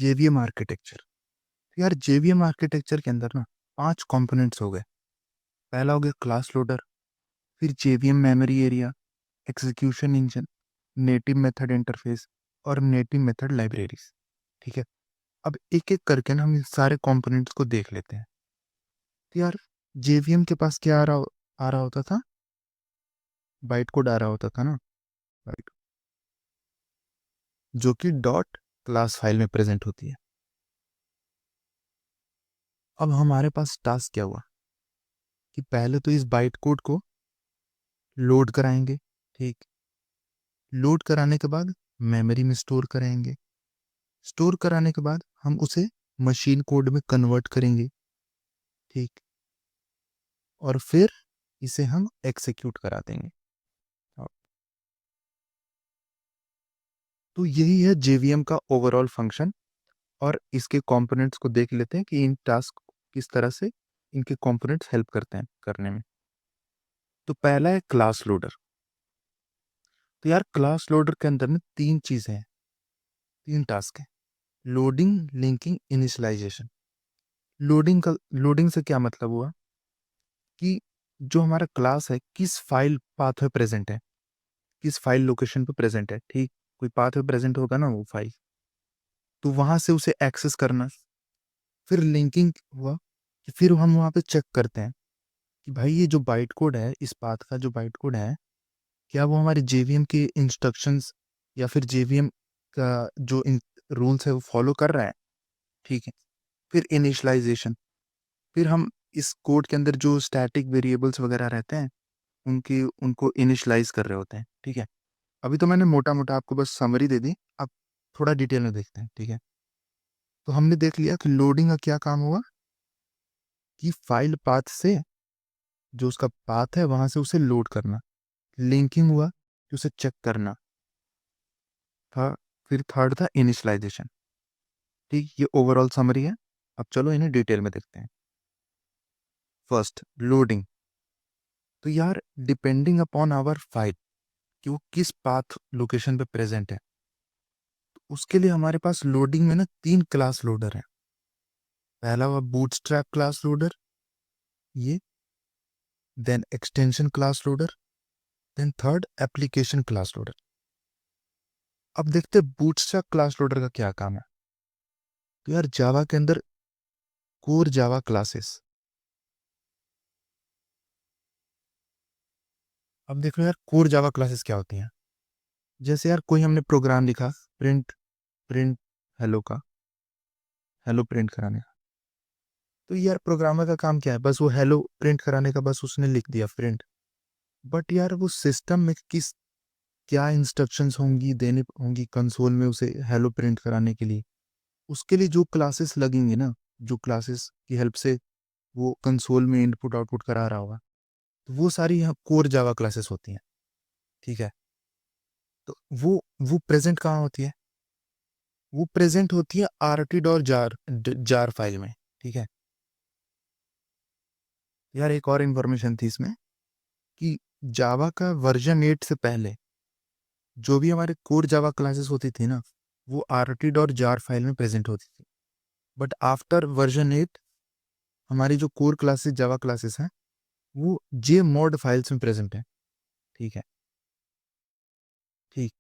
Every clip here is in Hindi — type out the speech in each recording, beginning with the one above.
JVM architecture. तो यार जेवीएम आर्किटेक्चर के अंदर ना 5 कंपोनेंट्स हो गए। पहला हो गया क्लास लोडर, फिर JVM memory area, execution engine, native method interface और नेटिव मेथड लाइब्रेरीज। ठीक है, अब एक एक करके ना हम इस सारे कंपोनेंट्स को देख लेते हैं। तो यार जेवीएम के पास क्या आ रहा होता था, बाइट कोड आ रहा होता था ना, बाइट, जो कि डॉट क्लास फाइल में प्रेजेंट होती है। अब हमारे पास टास्क क्या हुआ कि पहले तो इस बाइट कोड को लोड कराएंगे। ठीक, लोड कराने के बाद मेमोरी में स्टोर कराएंगे। स्टोर कराने के बाद हम उसे मशीन कोड में कन्वर्ट करेंगे। ठीक, और फिर इसे हम एक्सिक्यूट करा देंगे। तो यही है जेवीएम का ओवरऑल फंक्शन। और इसके कंपोनेंट्स को देख लेते हैं कि इन टास्क किस तरह से इनके कंपोनेंट्स हेल्प करते हैं करने में। तो पहला है क्लास लोडर। तो यार क्लास लोडर के अंदर में 3 चीजें हैं, 3 टास्क है। Loading, linking, initialisation. लोडिंग से क्या मतलब हुआ कि जो हमारा क्लास है किस फाइल पाथ में प्रेजेंट है, किस फाइल लोकेशन पे प्रेजेंट है। ठीक, कोई पाथ में प्रेजेंट होगा ना वो फाइल, तो वहां से उसे एक्सेस करना। फिर लिंकिंग हुआ कि फिर हम वहां पे चेक करते हैं कि भाई ये जो बाइट कोड है, इस पाथ का जो बाइट कोड है, क्या वो हमारे जेवीएम के इंस्ट्रक्शंस या फिर जेवीएम का जो रूल्स है वो फॉलो कर रहा है। ठीक है, फिर इनिशियलाइजेशन। फिर हम इस कोड के अंदर जो स्टैटिक वेरिएबल्स वगैरह रहते हैं उनकी उनको इनिशियलाइज कर रहे होते हैं। ठीक है, अभी तो मैंने मोटा मोटा आपको बस समरी दे दी, अब थोड़ा डिटेल में देखते हैं। ठीक है, तो हमने देख लिया कि लोडिंग का क्या काम हुआ कि फाइल पाथ से, जो उसका पाथ है वहां से उसे लोड करना। लिंकिंग हुआ कि उसे चेक करना था। फिर थर्ड था इनिशियलाइजेशन। ठीक, ये ओवरऑल समरी है। अब चलो इन्हें डिटेल में देखते हैं। First, loading. तो यार डिपेंडिंग अपॉन आवर फाइल कि वो किस पाथ लोकेशन पे प्रेजेंट है, उसके लिए हमारे पास लोडिंग में ना 3 क्लास लोडर है। पहला हुआ बूटस्ट्रैप क्लास लोडर, ये, then extension class loader, then third application class loader. अब देखते हैं बूटस्ट्रैप क्लास लोडर का क्या काम है। तो यार जावा के अंदर कोर जावा क्लासेस। अब देखो यार कोर जावा क्लासेस क्या होती हैं। जैसे यार कोई हमने प्रोग्राम लिखा, प्रिंट प्रिंट हेलो का, हेलो प्रिंट कराने का। तो यार प्रोग्रामर का काम क्या है, बस वो हेलो प्रिंट कराने का, बस उसने लिख दिया प्रिंट। बट यार वो सिस्टम में किस क्या इंस्ट्रक्शंस होंगी, देनी होंगी कंसोल में उसे हेलो प्रिंट कराने के लिए, उसके लिए जो क्लासेस लगेंगे ना, जो क्लासेस की हेल्प से वो कंसोल में इनपुट आउटपुट करा रहा होगा, तो वो सारी यहाँ कोर जावा क्लासेस होती हैं। ठीक है, तो वो प्रेजेंट कहाँ होती है, वो प्रेजेंट होती है RT dot jar jar file में। ठीक है, यार एक और इन्फॉर्मेशन थी इसमें कि जावा का वर्जन 8 से पहले जो भी हमारे कोर जावा क्लासेस होती थी ना, वो आरटी डॉट जार फाइल में प्रेजेंट होती थी। बट आफ्टर वर्जन 8 हमारी जो कोर क्लासेस जावा क्लासेस हैं वो जे मॉड फाइल्स में प्रेजेंट है। ठीक है, ठीक।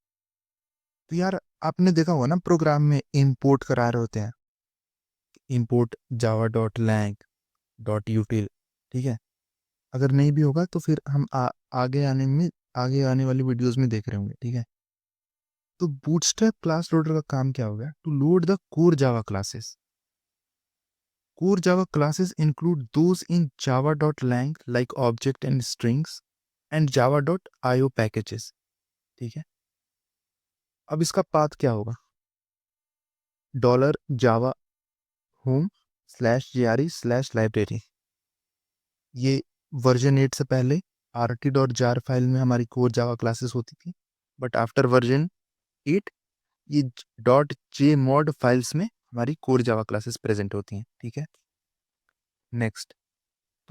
तो यार आपने देखा होगा ना प्रोग्राम में इंपोर्ट करा रहे होते हैं, import Java dot lang dot util. ठीक है, अगर नहीं भी होगा तो फिर हम आगे आने वाली वीडियोस में देख रहे होंगे। ठीक है, तो बूटस्ट्रैप क्लास लोडर का काम क्या होगा, to load the core Java classes. Core Java classes include those in java.lang like object and strings and java.io packages। ठीक है, अब इसका पाथ क्या होगा, $java home /jre/library। ये वर्जन 8 से पहले rt.jar फाइल में हमारी कोर जावा क्लासेस होती थी। बट आफ्टर वर्जन 8 ये .jmod फाइल्स में हमारी कोर जावा क्लासेस प्रेजेंट होती हैं। ठीक है, नेक्स्ट,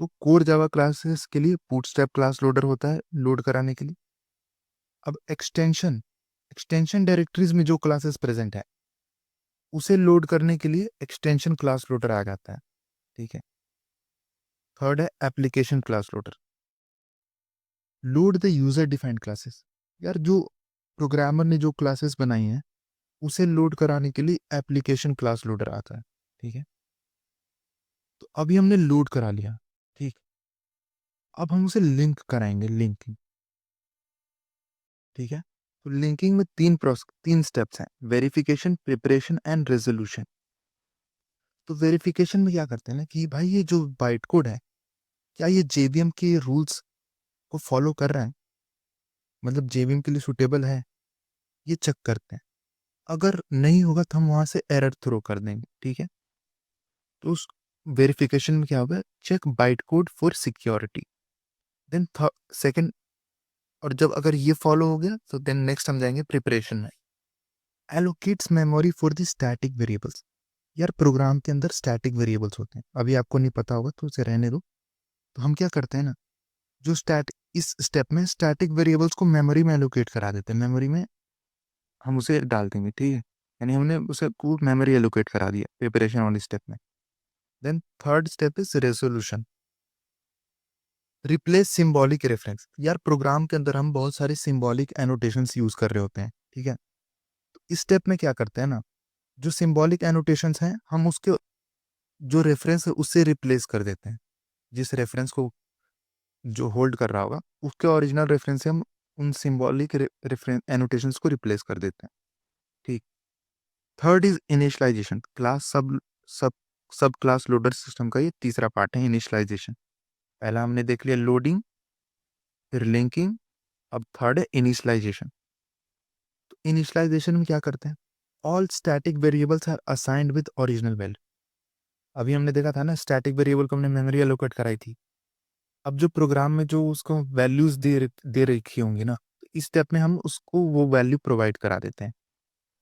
तो कोर जावा क्लासेस के लिए बूटस्ट्रैप क्लास लोडर होता है लोड कराने के लिए। अब एक्सटेंशन एक्सटेंशन डायरेक्टरीज में जो क्लासेस प्रेजेंट है, उसे लोड करने के लिए एक्सटेंशन क्लास लोडर आ जाता है, ठीक है। थर्ड है application class loader. Load the user defined classes. यार जो प्रोग्रामर ने जो क्लासेस बनाई हैं उसे लोड कराने के लिए एप्लीकेशन क्लास लोडर आता है, ठीक है। तो अभी हमने लोड करा लिया, ठीक। अब हम उसे लिंक कराएंगे, लिंकिंग, ठीक है। तो लिंकिंग में तीन स्टेप्स हैं, वेरिफिकेशन, प्रिपरेशन एंड रेजोल्यूशन। तो वेरिफिकेशन में क्या करते हैं ना कि भाई ये जो बाइट कोड है क्या ये जेवीएम के रूल्स को फॉलो कर रहा है, मतलब जेवीएम के लिए सुटेबल है, ये चेक करते हैं। अगर नहीं होगा तो हम वहां से एरर थ्रो कर देंगे, ठीक है। तो उस वेरिफिकेशन में क्या होगा, check byte code for security. Then second, और जब अगर ये फॉलो हो गया तो देन नेक्स्ट हम जाएंगे प्रिपरेशन में। Allocates memory for the static variables. यार प्रोग्राम के अंदर स्टैटिक वेरिएबल्स होते हैं, अभी आपको नहीं पता होगा तो उसे रहने दो। तो हम क्या करते हैं ना, जो स्टैट इस स्टेप में स्टैटिक वेरिएबल्स को मेमोरी में एलोकेट करा देते हैं, मेमोरी में हम उसे डाल देंगे, ठीक है। यानी हमने उसे को मेमोरी एलोकेट करा दिया प्रिपरेशन वाली स्टेप में। Then third step is resolution, replace symbolic reference. यार प्रोग्राम के अंदर हम बहुत सारे सिंबॉलिक एनोटेशंस यूज कर रहे होते हैं, ठीक है। तो इस स्टेप में क्या करते हैं ना, जो सिंबॉलिक एनोटेशंस हैं हम उसके जो रेफरेंस है उससे रिप्लेस कर देते हैं। जिस रेफरेंस को जो होल्ड कर रहा होगा उसके ओरिजिनल रेफरेंस से हम उन सिंबॉलिक रेफरेंस एनोटेशंस को रिप्लेस कर देते हैं, ठीक। थर्ड इज इनिशियलाइजेशन, क्लास सब सब सब क्लास लोडर सिस्टम का ये तीसरा पार्ट है, इनिशियलाइजेशन। पहला हमने देख लिया लोडिंग, फिर लिंकिंग, अब थर्ड है इनिशियलाइजेशन। तो इनिशियलाइजेशन में क्या करते हैं, all static variables are assigned with original value. अभी हमने देखा था ना स्टैटिक वेरिएबल को हमने मेमोरी एलोकेट कराई थी। अब जो प्रोग्राम में जो उसको वैल्यूज दे रखी होंगी ना, तो इस स्टेप में हम उसको वो वैल्यू प्रोवाइड करा देते हैं।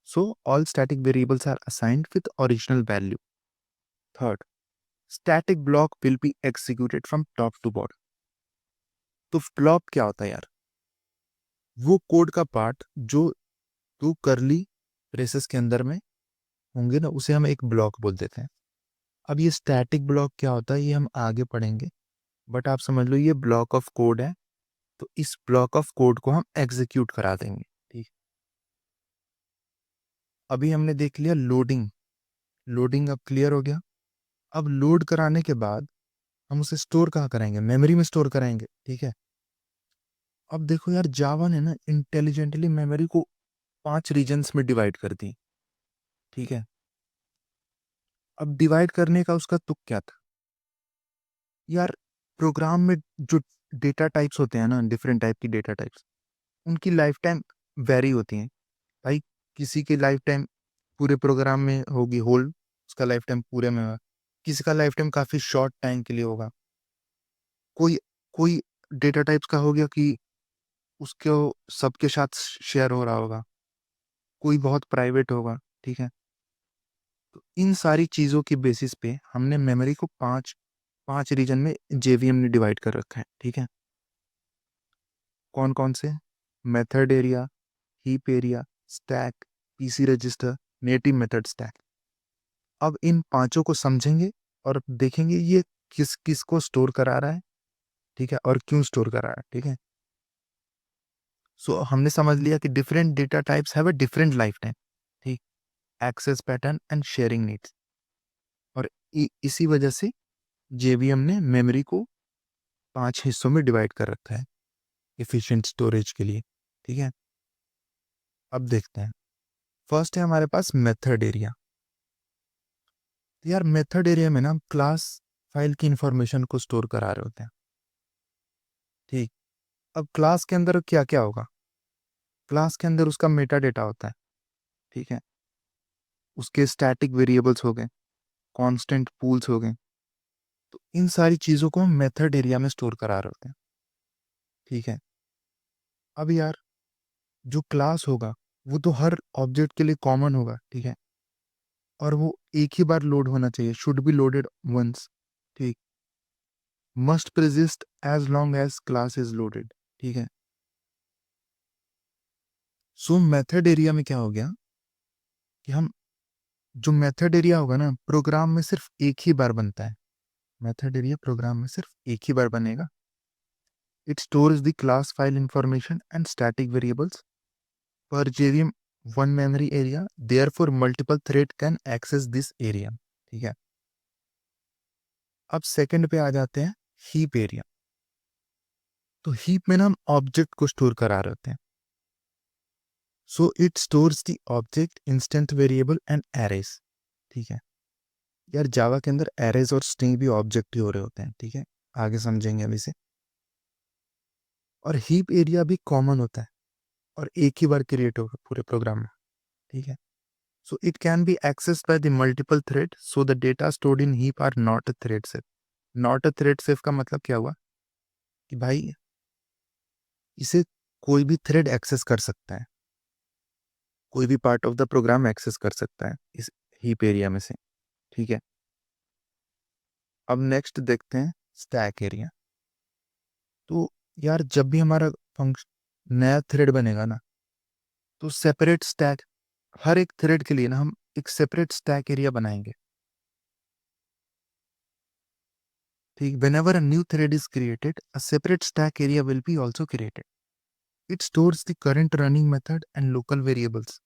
So all static variables are assigned with original value. Third, static block will be executed from top to bottom. तो ब्लॉक क्या होता है यार, वो कोड का पार्ट जो टू करली ब्रेसेस के अंदर में होंगे ना उसे हम एक ब्लॉक बोल देते हैं। अब ये स्टैटिक ब्लॉक क्या होता है ये हम आगे पढ़ेंगे, बट आप समझ लो ये ब्लॉक ऑफ कोड है। तो इस ब्लॉक ऑफ कोड को हम एग्जीक्यूट करा देंगे, ठीक। अभी हमने देख लिया लोडिंग, लोडिंग अब क्लियर हो गया। अब लोड कराने के बाद हम उसे स्टोर कहाँ कराएंगे, मेमोरी में स्टोर कराएंगे, ठीक है। अब देखो यार जावा ने ना इंटेलिजेंटली मेमोरी को 5 रीजन्स में डिवाइड कर दी, ठीक है। अब डिवाइड करने का उसका तुक क्या था यार, प्रोग्राम में जो डेटा टाइप्स होते हैं ना, डिफरेंट टाइप की डेटा टाइप्स, उनकी लाइफ टाइम वेरी होती हैं भाई। किसी की लाइफ टाइम पूरे प्रोग्राम में होगी होल, उसका लाइफ टाइम पूरे में होगा। किसी का लाइफ टाइम काफी शॉर्ट टाइम के लिए होगा। कोई कोई डेटा टाइप्स का हो गया कि उसको सबके साथ शेयर हो रहा होगा, कोई बहुत प्राइवेट होगा, ठीक है। तो इन सारी चीजों की बेसिस पे हमने मेमोरी को पांच पांच रीजन में जेवीएम ने डिवाइड कर रखा है, ठीक है। कौन कौन से, method area, heap area, stack, PC register, native method stack. अब इन पांचों को समझेंगे और देखेंगे ये किस किस को स्टोर करा रहा है, ठीक है, और क्यों स्टोर करा रहा है, ठीक है। सो हमने समझ लिया कि different data types have a different life time, ठीक, access pattern and sharing needs. और इसी वजह से जेवीएम ने मेमोरी को 5 हिस्सों में डिवाइड कर रखा है एफिशिएंट स्टोरेज के लिए, ठीक है। अब देखते हैं, फर्स्ट है हमारे पास मेथड एरिया। तो यार मेथड एरिया में ना हम क्लास फाइल की इंफॉर्मेशन को स्टोर करा रहे होते हैं, ठीक। अब क्लास के अंदर क्या क्या होगा, क्लास के अंदर उसका मेटा डेटा होता है, ठीक है। उसके स्टैटिक वेरिएबल्स हो गए, कांस्टेंट पूल्स हो गए। तो इन सारी चीज़ों को हम मेथड एरिया में स्टोर करा रहे होते हैं, ठीक है। अब यार जो क्लास होगा वो तो हर ऑब्जेक्ट के लिए कॉमन होगा, ठीक है। और वो एक ही बार लोड होना चाहिए, शुड बी लोडेड वंस, ठीक। Must persist as long as class is loaded, ठीक है। सो मेथड एरिया में क्या हो गया कि हम जो मेथड एरिया होगा ना, प्रोग्राम में सिर्फ एक ही बार बनता है। मेथड एरिया प्रोग्राम में सिर्फ एक ही बार बनेगा। It stores the class file information and static variables per JVM one memory area, therefore multiple thread can access this area। ठीक है, अब सेकंड पे आ जाते हैं, हीप एरिया। तो हीप में ना हम ऑब्जेक्ट को स्टोर करा रहे होते हैं। So it stores the object, instant variable and arrays. ठीक है यार, जावा के अंदर एरेज और स्ट्रिंग भी ऑब्जेक्ट ही हो रहे होते हैं। ठीक है, आगे समझेंगे अभी से। और हीप एरिया भी कॉमन होता है और एक ही बार क्रिएट होगा पूरे प्रोग्राम में। ठीक है, so it can be accessed by the multiple thread, so the data stored in heap are not a thread safe। not a thread safe का मतलब क्या हुआ कि भाई इसे कोई भी थ्रेड एक्सेस कर सकता है, कोई भी part of the program access कर सकता है इस हीप एरिया में से। ठीक है, अब नेक्स्ट देखते हैं स्टैक एरिया। तो यार जब भी हमारा फंक्शन नया थ्रेड बनेगा ना, तो सेपरेट स्टैक, हर एक थ्रेड के लिए ना हम एक सेपरेट स्टैक एरिया बनाएंगे। ठीक, whenever a new thread is created, a separate stack area will be also created। it stores the current running method and local variables।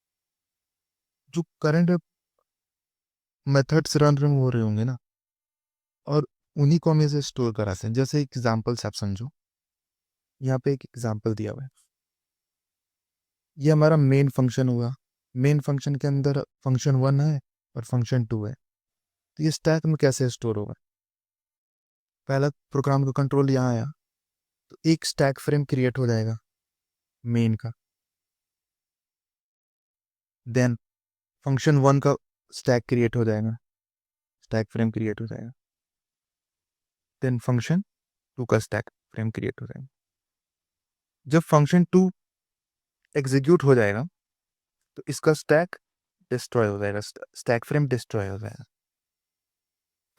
जो करंट मेथड्स रन हो रहे होंगे ना, और उन्हीं को हम इसे स्टोर कराते हैं। जैसे एग्जांपल्स आप समझो, यहाँ पे एक एग्जांपल दिया हुआ है, ये हमारा मेन फंक्शन हुआ। मेन फंक्शन के अंदर फंक्शन 1 है और फंक्शन 2 है। तो ये स्टैक में कैसे स्टोर होगा? पहला प्रोग्राम का कंट्रोल यहाँ आया, तो एक स्टैक फ्रेम क्रिएट हो जाएगा मेन का। देन फंक्शन 1 का स्टैक क्रिएट हो जाएगा, स्टैक फ्रेम क्रिएट हो जाएगा। देन फंक्शन 2 का स्टैक फ्रेम क्रिएट हो जाएगा। जब फंक्शन 2 एग्जीक्यूट हो जाएगा, तो इसका स्टैक डिस्ट्रॉय हो जाएगा, स्टैक फ्रेम डिस्ट्रॉय हो जाएगा।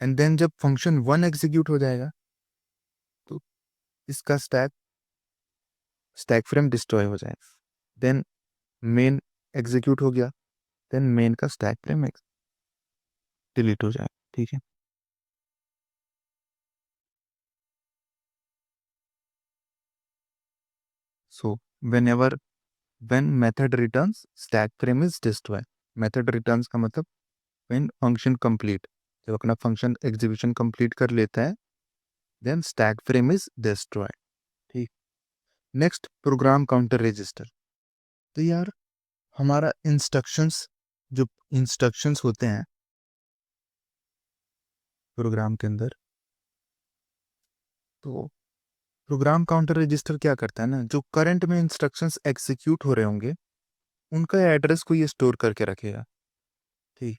एंड देन जब फंक्शन 1 एग्जीक्यूट हो जाएगा, तो इसका स्टैक स्टैक फ्रेम डिस्ट्रॉय हो जाएगा। देन मेन एग्जीक्यूट हो गया, देन मेन का स्टैक फ्रेम डिलीट हो जाएगा। ठीक है, सो whenever when method returns stack frame is destroyed। method returns का मतलब when function complete, जब अपना फंक्शन एग्जीक्यूशन कंप्लीट कर लेता है, then stack frame is destroyed। ठीक, नेक्स्ट प्रोग्राम काउंटर रजिस्टर। तो यार हमारा इंस्ट्रक्शंस, जो इंस्ट्रक्शंस होते हैं प्रोग्राम के अंदर, तो प्रोग्राम काउंटर रजिस्टर क्या करता है ना, जो करंट में इंस्ट्रक्शंस एग्जीक्यूट हो रहे होंगे उनका एड्रेस को ये स्टोर करके रखेगा। ठीक,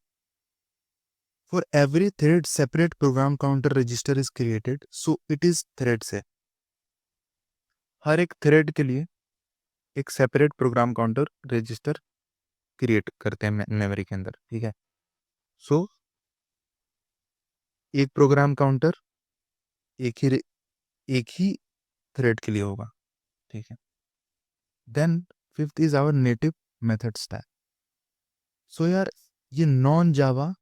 for every thread separate programme counter register is created, so it is thread से। हर एक थ्रेड के लिए एक separate programme counter register create करते हैं मेमोरी के अंदर। ठीक है, सो एक प्रोग्राम काउंटर एक ही थ्रेड के लिए होगा। ठीक है, then fifth is our native method stack. So यार ये नॉन जावा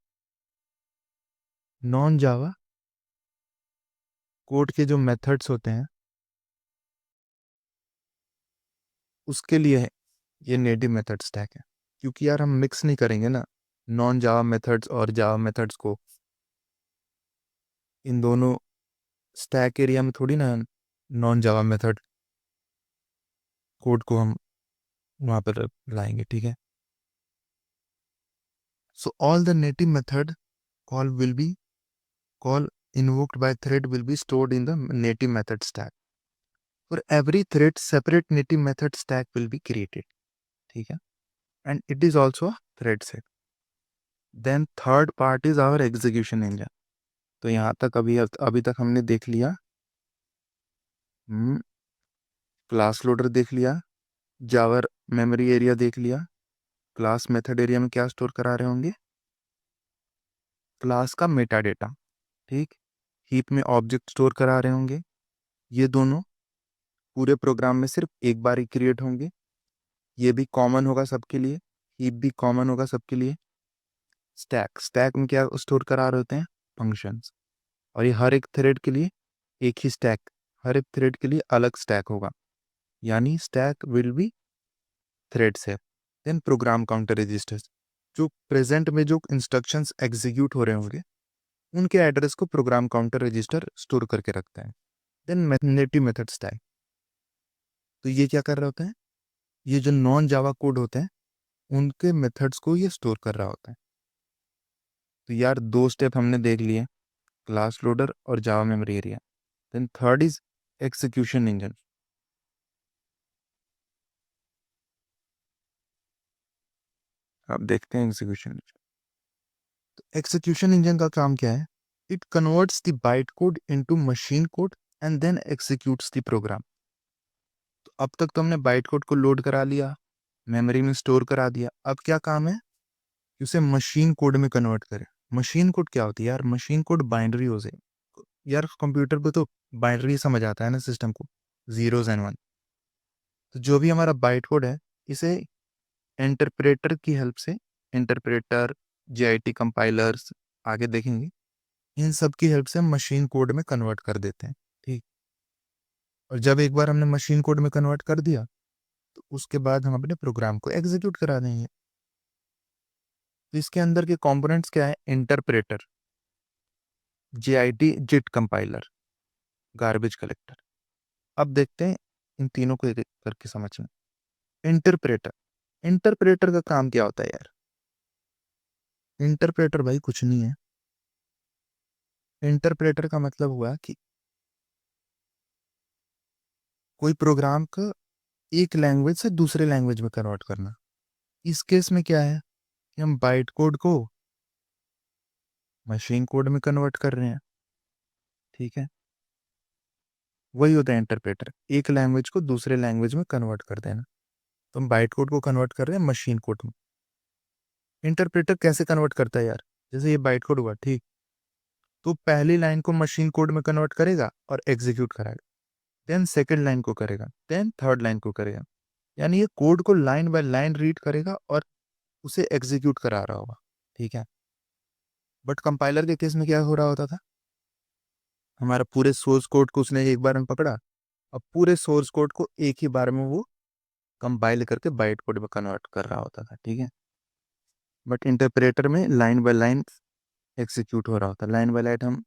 कोड के जो मेथड्स होते हैं उसके लिए है ये नेटिव मेथड स्टैक है। क्योंकि यार हम मिक्स नहीं करेंगे ना नॉन जावा मेथड्स और जावा मेथड्स को, इन दोनों स्टैक एरिया में थोड़ी ना नॉन जावा मेथड कोड को हम वहाँ पर लाएंगे। ठीक है, so all the native method call will be call invoked by thread will be stored in the native method stack। For every thread separate native method stack will be created। ठीक है, and it is also a thread set। then third part is our execution engine। तो यहाँ तक अभी तक हमने देख लिया, क्लास लोडर देख लिया, जावर मेमोरी एरिया देख लिया, क्लास मेथड एरिया में क्या स्टोर करा रहे होंगे, क्लास का मेटा डेटा। ठीक, हीप में ऑब्जेक्ट स्टोर करा रहे होंगे। ये दोनों पूरे प्रोग्राम में सिर्फ एक बार ही क्रिएट होंगे। ये भी कॉमन होगा सबके लिए, हीप भी कॉमन होगा सबके लिए। स्टैक, स्टैक में क्या स्टोर करा रहे होते हैं? फंक्शंस। और ये हर एक थ्रेड के लिए एक ही स्टैक, हर एक थ्रेड के लिए अलग स्टैक होगा, यानी स्टैक विल बी थ्रेड्स है। देन प्रोग्राम काउंटर रजिस्टर्स, जो प्रेजेंट में जो इंस्ट्रक्शंस एग्जीक्यूट हो रहे होंगे उनके एड्रेस को प्रोग्राम काउंटर रजिस्टर स्टोर करके रखता है। देन नेटिव मेथड स्टैक, तो ये क्या कर रहे होते हैं? ये जो नॉन जावा कोड होते हैं उनके मेथड्स को ये स्टोर कर रहा होता है। तो यार 2 स्टेप हमने देख लिए, क्लास लोडर और Java memory area. Then third is execution engine. अब देखते हैं एग्जीक्यूशन इंजन। तो एग्जीक्यूशन इंजन का काम क्या है? It converts the byte code into machine code and then executes the program. तो अब तक तो हमने बाइट कोड को लोड करा लिया, मेमोरी में स्टोर करा दिया। अब क्या काम है कि उसे मशीन कोड में कन्वर्ट करें। मशीन कोड क्या होती है यार? मशीन कोड बाइनरी हो जाए यार, कंप्यूटर पे तो बाइनरी समझ आता है ना सिस्टम को, जीरोज एंड वन। तो जो भी हमारा बाइट कोड है इसे इंटरप्रेटर की हेल्प से, इंटरप्रेटर, जीआईटी कंपाइलर्स, आगे देखेंगे, इन सब की हेल्प से हम मशीन कोड में कन्वर्ट कर देते हैं। ठीक। और जब एक बार हमने मशीन कोड में कन्वर्ट कर दिया तो उसके बाद हम अपने प्रोग्राम को एग्जीक्यूट करा देंगे। तो इसके अंदर के कंपोनेंट्स क्या है? Interpreter, JIT JIT compiler, garbage collector. अब देखते हैं इन तीनों को एक एक करके समझना। इंटरप्रेटर, इंटरप्रेटर का काम क्या होता है यार? इंटरप्रेटर भाई कुछ नहीं है। इंटरप्रेटर का मतलब हुआ कि कोई प्रोग्राम का एक लैंग्वेज से दूसरे लैंग्वेज में कन्वर्ट करना। इस केस में क्या है कि हम बाइट कोड को मशीन कोड में कन्वर्ट कर रहे हैं। ठीक है, वही होता है इंटरप्रेटर, एक लैंग्वेज को दूसरे लैंग्वेज में कन्वर्ट कर देना। तो हम बाइट कोड को कन्वर्ट कर रहे हैं मशीन कोड में। इंटरप्रेटर कैसे कन्वर्ट करता है यार? जैसे ये बाइट कोड हुआ, ठीक, तो पहली लाइन को मशीन कोड में कन्वर्ट करेगा और एग्जीक्यूट कराएगा, देन सेकंड लाइन को करेगा, देन थर्ड लाइन को करेगा। यानी ये कोड को लाइन बाय लाइन रीड करेगा और उसे एग्जीक्यूट करा रहा होगा। ठीक है, बट कंपाइलर के केस में क्या हो रहा होता था? हमारा पूरे सोर्स कोड को उसने एक बार में पकड़ा और पूरे सोर्स कोड को एक ही बार में वो कंपाइल करके बाइट कोड में कन्वर्ट कर रहा होता था। ठीक है, बट इंटरप्रेटर में लाइन बाय लाइन एग्जीक्यूट हो रहा होता है, लाइन बाय लाइन हम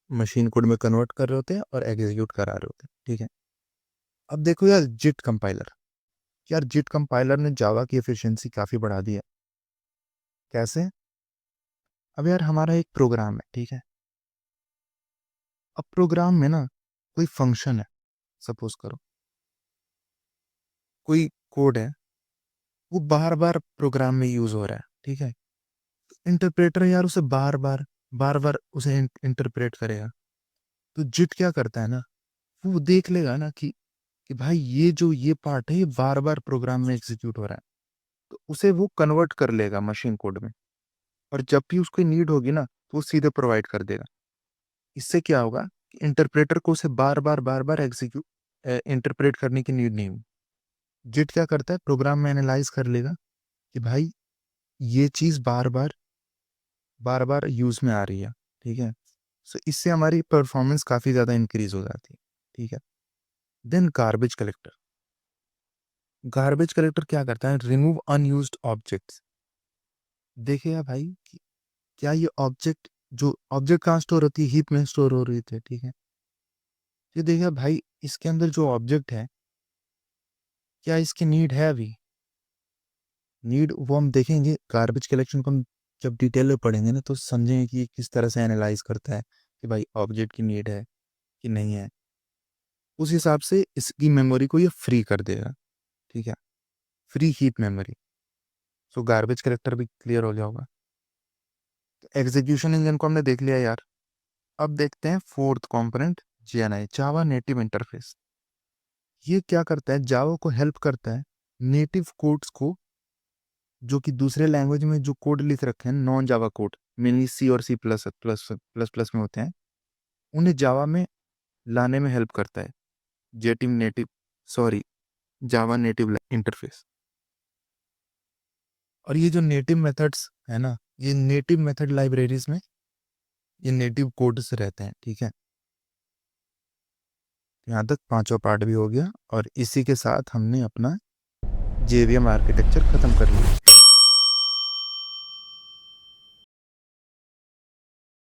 मशीन कोड में कन्वर्ट कर रहे होते हैं और एग्जीक्यूट करा रहे होते हैं। ठीक है, अब देखो यार जिट कंपाइलर, यार जिट कंपाइलर ने जावा की एफिशिएंसी काफ़ी बढ़ा दी है। कैसे? अब यार हमारा एक प्रोग्राम है, ठीक है, अब प्रोग्राम में ना कोई फंक्शन है, सपोज करो कोई कोड है, वो बार बार प्रोग्राम में यूज हो रहा है। ठीक है, इंटरप्रेटर यार उसे बार बार उसे इंटरप्रेट करेगा। तो जिट क्या करता है ना, वो देख लेगा ना कि भाई ये जो ये पार्ट है ये बार बार प्रोग्राम में एग्जीक्यूट हो रहा है, तो उसे वो कन्वर्ट कर लेगा मशीन कोड में, और जब भी उसको नीड होगी ना तो वो सीधे प्रोवाइड कर देगा। इससे क्या होगा कि इंटरप्रेटर को उसे बार बार एग्जीक्यूट इंटरप्रेट करने की नीड नहीं होगी। जिट क्या करता है, प्रोग्राम में एनालाइज कर लेगा कि भाई ये चीज बार बार यूज में आ रही है। ठीक है, सो इससे हमारी परफॉर्मेंस काफी ज्यादा इंक्रीज हो जाती है। ठीक है, then garbage collector, garbage collector क्या करता है? Remove unused objects. देखिए यार भाई कि क्या ये ऑब्जेक्ट, जो ऑब्जेक्ट कहाँ स्टोर होती है? हीप में स्टोर हो रही थी। ठीक है, ये देखिए भाई इसके अंदर जो ऑब्जेक्ट है क्या इसकी नीड है? अभी नीड वो हम देखेंगे, गार्बेज कलेक्शन को हम जब डिटेल में पढ़ेंगे ना तो समझेंगे कि ये किस तरह से एनालाइज करता है कि भाई ऑब्जेक्ट की नीड है कि नहीं है। उस हिसाब से इसकी मेमोरी को ये फ्री कर देगा। ठीक है, फ्री हीप मेमोरी। सो गार्बेज कलेक्टर भी क्लियर हो गया होगा। तो एग्जीक्यूशन इंजन को हमने देख लिया यार। अब देखते हैं फोर्थ कंपोनेंट, जेएनआई, जावा नेटिव इंटरफेस। ये क्या करता है? जावा को हेल्प करता है नेटिव कोड्स को, जो कि दूसरे लैंग्वेज में जो कोड लिख रखे हैं, non Java code, mainly C और C plus plus plus plus में होते हैं, उन्हें जावा में लाने में हेल्प करता है जेटिव नेटिव, सॉरी, जावा नेटिव इंटरफेस। और ये जो नेटिव मेथड्स है ना, ये नेटिव मेथड लाइब्रेरीज में ये नेटिव कोड से रहते हैं, ठीक है। यहाँ तक पांचवा पार्ट भी हो गया और इसी के साथ हमने अपना जेवीएम आर्किटेक्चर खत्म कर लिया।